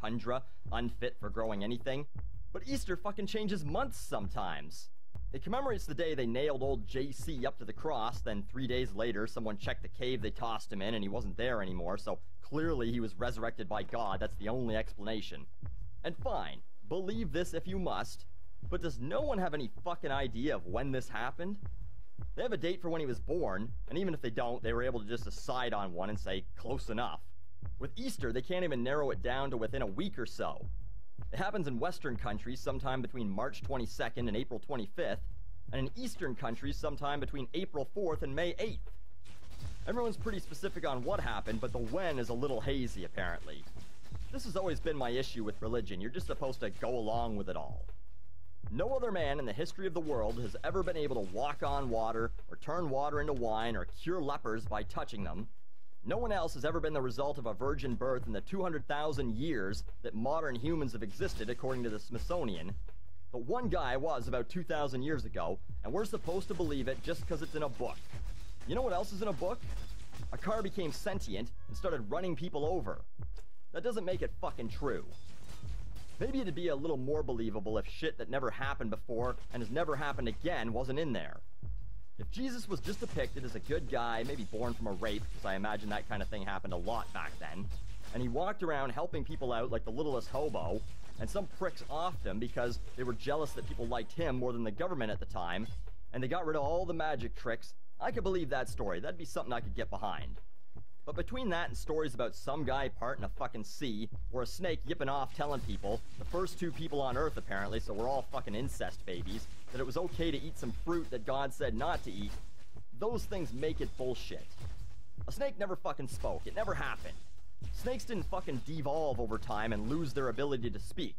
tundra, unfit for growing anything. But Easter fucking changes months sometimes. It commemorates the day they nailed old JC up to the cross, then 3 days later someone checked the cave they tossed him in and he wasn't there anymore, so clearly he was resurrected by God. That's the only explanation. And fine, believe this if you must, but does no one have any fucking idea of when this happened? They have a date for when he was born, and even if they don't, they were able to just decide on one and say, close enough. With Easter, they can't even narrow it down to within a week or so. It happens in Western countries sometime between March 22nd and April 25th, and in Eastern countries sometime between April 4th and May 8th. Everyone's pretty specific on what happened, but the when is a little hazy, apparently. This has always been my issue with religion. You're just supposed to go along with it all. No other man in the history of the world has ever been able to walk on water, or turn water into wine, or cure lepers by touching them. No one else has ever been the result of a virgin birth in the 200,000 years that modern humans have existed, according to the Smithsonian. But one guy was about 2,000 years ago, and we're supposed to believe it just because it's in a book. You know what else is in a book? A car became sentient and started running people over. That doesn't make it fucking true. Maybe it'd be a little more believable if shit that never happened before and has never happened again wasn't in there. If Jesus was just depicted as a good guy, maybe born from a rape, because I imagine that kind of thing happened a lot back then, and he walked around helping people out like the littlest hobo, and some pricks offed him because they were jealous that people liked him more than the government at the time, and they got rid of all the magic tricks, I could believe that story. That'd be something I could get behind. But between that and stories about some guy parting a fucking sea, or a snake yipping off telling people, the first two people on Earth apparently, so we're all fucking incest babies, that it was okay to eat some fruit that God said not to eat, those things make it bullshit. A snake never fucking spoke. It never happened. Snakes didn't fucking devolve over time and lose their ability to speak.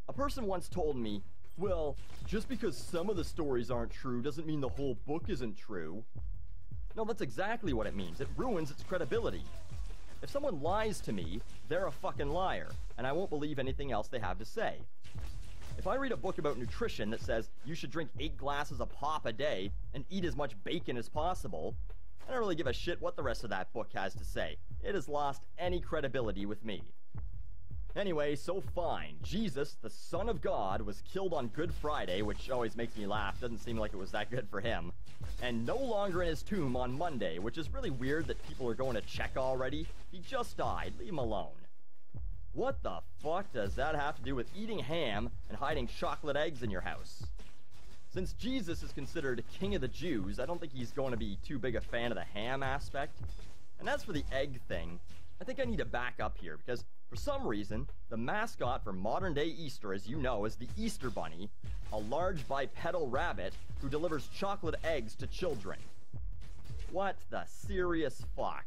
A person once told me, well, just because some of the stories aren't true doesn't mean the whole book isn't true. No, that's exactly what it means. It ruins its credibility. If someone lies to me, they're a fucking liar, and I won't believe anything else they have to say. If I read a book about nutrition that says you should drink 8 glasses of pop a day and eat as much bacon as possible, I don't really give a shit what the rest of that book has to say. It has lost any credibility with me. Anyway, so fine. Jesus, the Son of God, was killed on Good Friday, which always makes me laugh. Doesn't seem like it was that good for him. And no longer in his tomb on Monday, which is really weird that people are going to check already. He just died. Leave him alone. What the fuck does that have to do with eating ham and hiding chocolate eggs in your house? Since Jesus is considered king of the Jews, I don't think he's going to be too big a fan of the ham aspect. And as for the egg thing, I think I need to back up here, because for some reason, the mascot for modern-day Easter, as you know, is the Easter Bunny, a large bipedal rabbit who delivers chocolate eggs to children. What the serious fuck?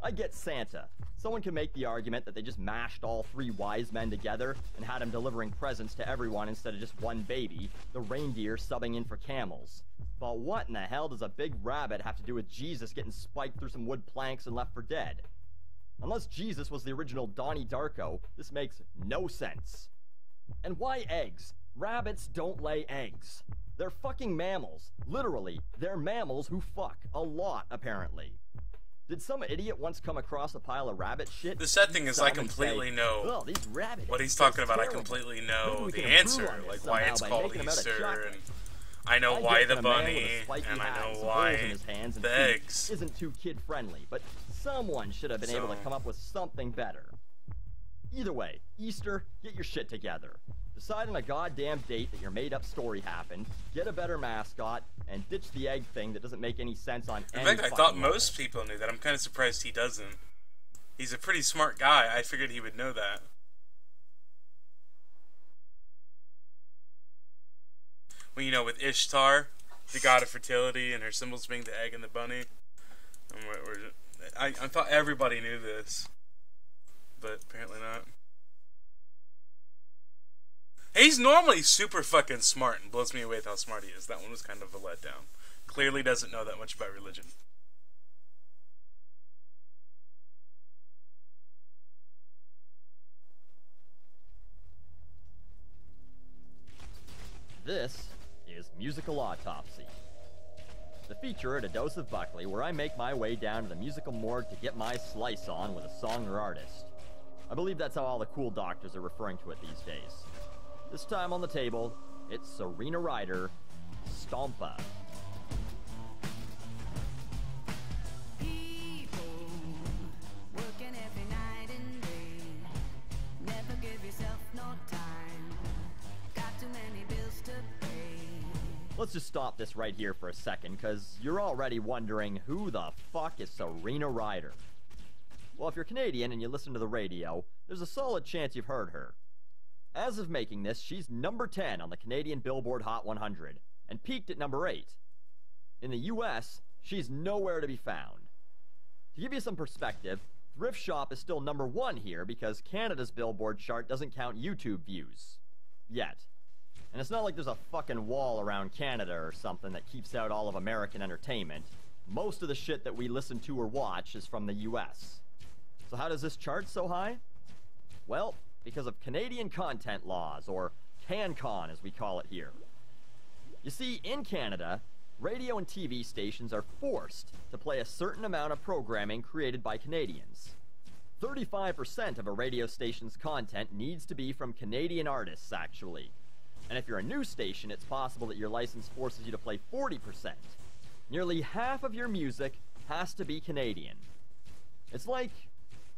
I get Santa. Someone can make the argument that they just mashed all 3 wise men together and had him delivering presents to everyone instead of just one baby, the reindeer subbing in for camels. But what in the hell does a big rabbit have to do with Jesus getting spiked through some wood planks and left for dead? Unless Jesus was the original Donnie Darko, this makes no sense. And why eggs? Rabbits don't lay eggs. They're fucking mammals. Literally, they're mammals who fuck. A lot, apparently. Did some idiot once come across a pile of rabbit shit? The sad thing is I completely know what he's talking about. I completely know the answer, like why it's called Easter, and I know why the bunny, and I know why the eggs. Isn't too kid-friendly, but someone should have been able to come up with something better. Either way, Easter, get your shit together. Decide on a goddamn date that your made-up story happened, get a better mascot, and ditch the egg thing that doesn't make any sense on any In fact, I thought most people knew that. I'm kind of surprised he doesn't. He's a pretty smart guy. I figured he would know that. Well, you know, with Ishtar, the god of fertility, and her symbols being the egg and the bunny. I thought everybody knew this, but apparently not. He's normally super fucking smart and blows me away with how smart he is. That one was kind of a letdown. Clearly doesn't know that much about religion. This is Musical Autopsy, the feature at A Dose of Buckley where I make my way down to the musical morgue to get my slice on with a song or artist. I believe that's how all the cool doctors are referring to it these days. This time on the table, it's Serena Ryder, Stompa. Let's just stop this right here for a second, because you're already wondering, who the fuck is Serena Ryder? Well, if you're Canadian and you listen to the radio, there's a solid chance you've heard her. As of making this, she's number 10 on the Canadian Billboard Hot 100, and peaked at number 8. In the US, she's nowhere to be found. To give you some perspective, Thrift Shop is still number 1 here because Canada's Billboard chart doesn't count YouTube views. Yet. And it's not like there's a fucking wall around Canada or something that keeps out all of American entertainment. Most of the shit that we listen to or watch is from the US. So how does this chart so high? Well, because of Canadian content laws, or CanCon as we call it here. You see, in Canada, radio and TV stations are forced to play a certain amount of programming created by Canadians. 35% of a radio station's content needs to be from Canadian artists, actually. And if you're a news station, it's possible that your license forces you to play 40%. Nearly half of your music has to be Canadian. It's like,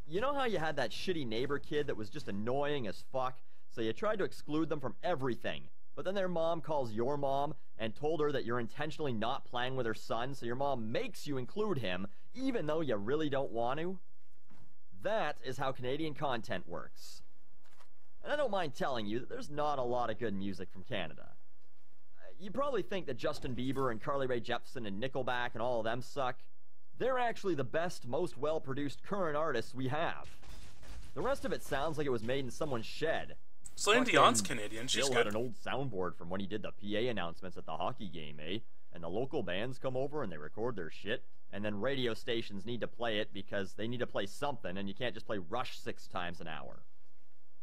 you know how you had that shitty neighbor kid that was just annoying as fuck, so you tried to exclude them from everything, but then their mom calls your mom and told her that you're intentionally not playing with her son, so your mom makes you include him, even though you really don't want to? That is how Canadian content works. And I don't mind telling you that there's not a lot of good music from Canada. You probably think that Justin Bieber and Carly Rae Jepsen and Nickelback and all of them suck. They're actually the best, most well-produced current artists we have. The rest of it sounds like it was made in someone's shed. Celine Dion's Canadian, she's Bill good. had an old soundboard from when he did the PA announcements at the hockey game, eh? And the local bands come over and they record their shit, and then radio stations need to play it because they need to play something, and you can't just play Rush 6 times an hour.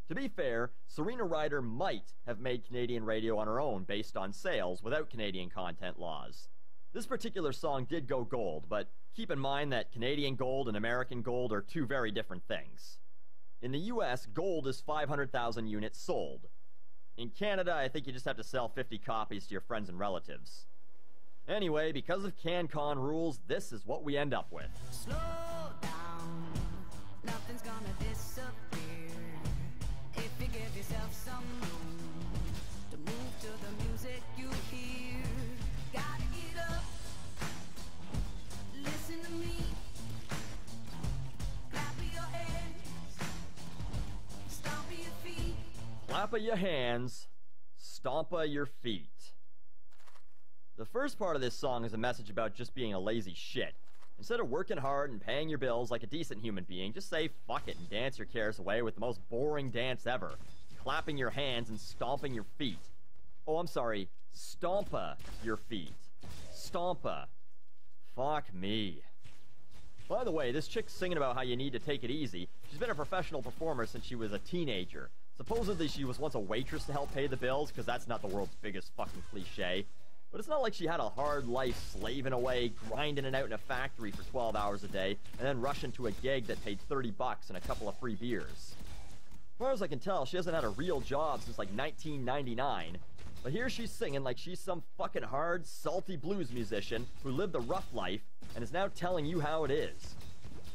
To be fair, Serena Ryder might have made Canadian radio on her own based on sales without Canadian content laws. This particular song did go gold, but keep in mind that Canadian gold and American gold are two very different things. In the US, gold is 500,000 units sold. In Canada, I think you just have to sell 50 copies to your friends and relatives. Anyway, because of CanCon rules, this is what we end up with. Slow down, nothing's gonna disappear. If you give yourself some room to move to the music you hear, gotta get up, listen to me, clap your hands, stomp your feet. Clap your hands, stomp your feet. The first part of this song is a message about just being a lazy shit. Instead of working hard and paying your bills like a decent human being, just say fuck it and dance your cares away with the most boring dance ever. Clapping your hands and stomping your feet. Oh, I'm sorry. Stompa your feet. Stompa. Fuck me. By the way, this chick's singing about how you need to take it easy. She's been a professional performer since she was a teenager. Supposedly she was once a waitress to help pay the bills, because that's not the world's biggest fucking cliche. But it's not like she had a hard life slaving away, grinding it out in a factory for 12 hours a day, and then rushing to a gig that paid $30 and a couple of free beers. As far as I can tell, she hasn't had a real job since like 1999. But here she's singing like she's some fucking hard, salty blues musician who lived the rough life and is now telling you how it is.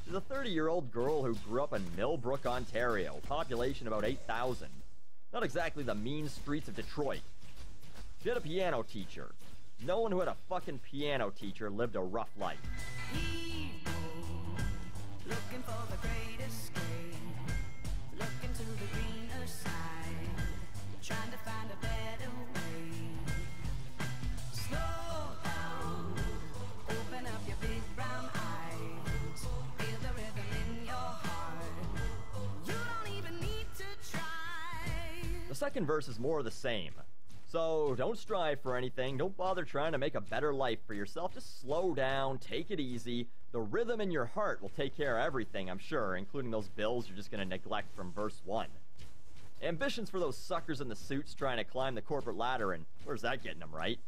She's a 30-year-old girl who grew up in Millbrook, Ontario, population about 8,000. Not exactly the mean streets of Detroit. She had a piano teacher. No one who had a fucking piano teacher lived a rough life. Hero, looking for the great escape, looking to the greener side, trying to find a better way. Slow down, open up your big brown eyes, feel the rhythm in your heart. You don't even need to try. The second verse is more of the same. So, don't strive for anything, don't bother trying to make a better life for yourself, just slow down, take it easy. The rhythm in your heart will take care of everything, I'm sure, including those bills you're just gonna neglect from verse 1. Ambitions for those suckers in the suits trying to climb the corporate ladder, and where's that getting them, right?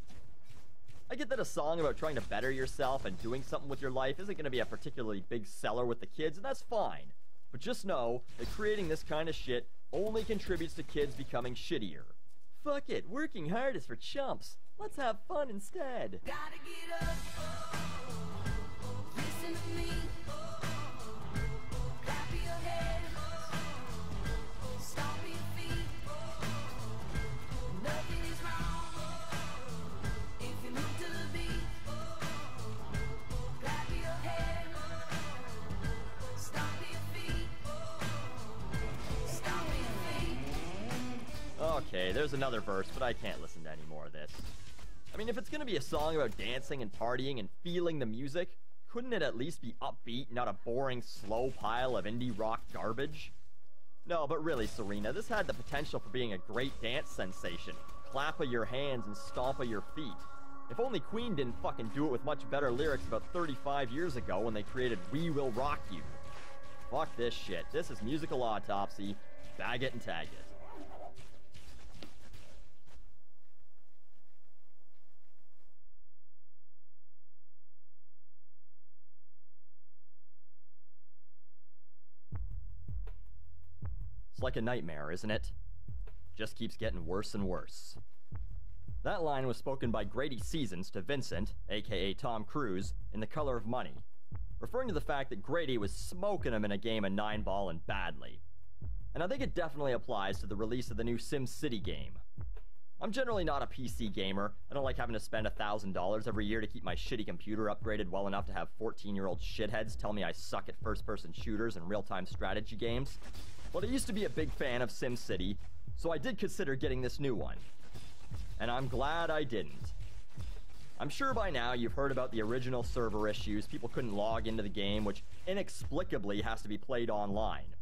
I get that a song about trying to better yourself and doing something with your life isn't gonna be a particularly big seller with the kids, and that's fine. But just know that creating this kind of shit only contributes to kids becoming shittier. Fuck it, working hard is for chumps. Let's have fun instead. Gotta get up, listen to me, clap your hands, stomp your feet, nothing is wrong, if you move to the beat, clap your hands, stomp your feet, stomp your feet. Okay, there's another verse, but I can't listen to any more of this. I mean, if it's gonna be a song about dancing and partying and feeling the music, couldn't it at least be upbeat, not a boring, slow pile of indie rock garbage? No, but really, Serena, this had the potential for being a great dance sensation. Clap of your hands and stomp of your feet. If only Queen didn't fucking do it with much better lyrics about 35 years ago when they created We Will Rock You. Fuck this shit. This is musical autopsy. Bag it and tag it. It's like a nightmare, isn't it? Just keeps getting worse and worse. That line was spoken by Grady Seasons to Vincent, aka Tom Cruise, in The Color of Money, referring to the fact that Grady was smoking him in a game of 9-ball and badly. And I think it definitely applies to the release of the new SimCity game. I'm generally not a PC gamer. I don't like having to spend $1,000 every year to keep my shitty computer upgraded well enough to have 14-year-old shitheads tell me I suck at first-person shooters and real-time strategy games. But I used to be a big fan of SimCity, so I did consider getting this new one. And I'm glad I didn't. I'm sure by now you've heard about the original server issues. People couldn't log into the game, which inexplicably has to be played online.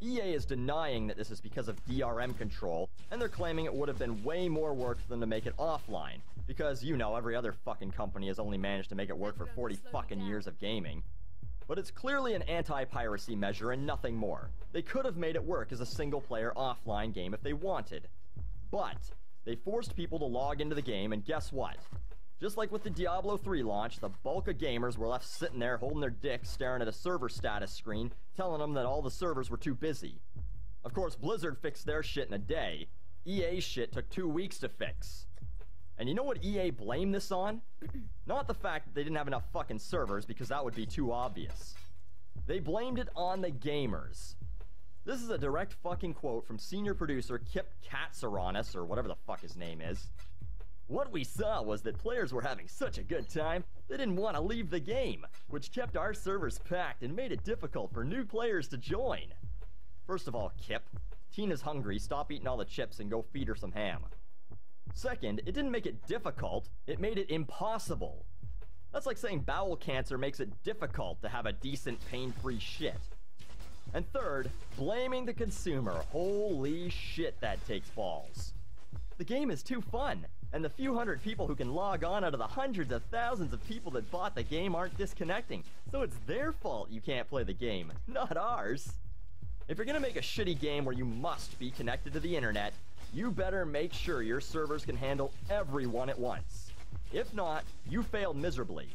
EA is denying that this is because of DRM control, and they're claiming it would have been way more work for them to make it offline, because, you know, every other fucking company has only managed to make it work for 40 fucking years of gaming. But it's clearly an anti-piracy measure and nothing more. They could have made it work as a single-player offline game if they wanted. But they forced people to log into the game, and guess what? Just like with the Diablo 3 launch, the bulk of gamers were left sitting there holding their dicks staring at a server status screen, telling them that all the servers were too busy. Of course, Blizzard fixed their shit in a day. EA's shit took 2 weeks to fix. And you know what EA blamed this on? Not the fact that they didn't have enough fucking servers, because that would be too obvious. They blamed it on the gamers. This is a direct fucking quote from senior producer Kip Katsaronis, or whatever the fuck his name is. What we saw was that players were having such a good time, they didn't want to leave the game, which kept our servers packed and made it difficult for new players to join. First of all, Kip, Tina's hungry, stop eating all the chips and go feed her some ham. Second, it didn't make it difficult, it made it impossible. That's like saying bowel cancer makes it difficult to have a decent, pain-free shit. And third, blaming the consumer. Holy shit, that takes balls. The game is too fun, and the few hundred people who can log on out of the hundreds of thousands of people that bought the game aren't disconnecting, so it's their fault you can't play the game, not ours. If you're gonna make a shitty game where you must be connected to the internet, you better make sure your servers can handle everyone at once. If not, you failed miserably.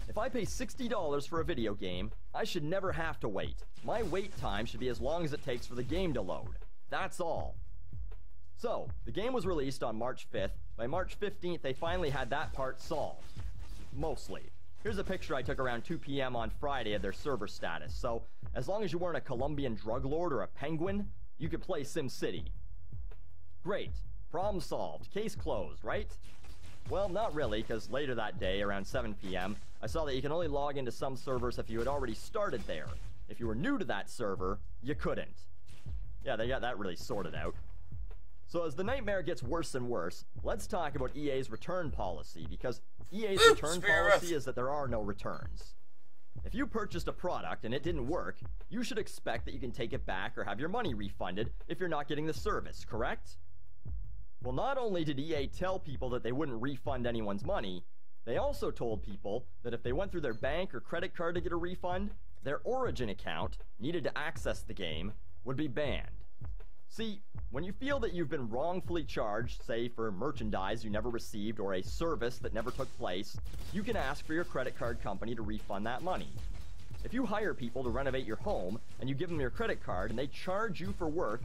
If I pay $60 for a video game, I should never have to wait. My wait time should be as long as it takes for the game to load. That's all. So, the game was released on March 5th. By March 15th, they finally had that part solved. Mostly. Here's a picture I took around 2 p.m. on Friday of their server status, so as long as you weren't a Colombian drug lord or a penguin, you could play SimCity. Great. Problem solved. Case closed, right? Well, not really, because later that day, around 7 p.m., I saw that you can only log into some servers if you had already started there. If you were new to that server, you couldn't. Yeah, they got that really sorted out. So as the nightmare gets worse and worse, let's talk about EA's return policy, because EA's return policy is that there are no returns. If you purchased a product and it didn't work, you should expect that you can take it back or have your money refunded if you're not getting the service, correct? Well, not only did EA tell people that they wouldn't refund anyone's money, they also told people that if they went through their bank or credit card to get a refund, their Origin account, needed to access the game, would be banned. See, when you feel that you've been wrongfully charged, say for merchandise you never received or a service that never took place, you can ask for your credit card company to refund that money. If you hire people to renovate your home, and you give them your credit card, and they charge you for work,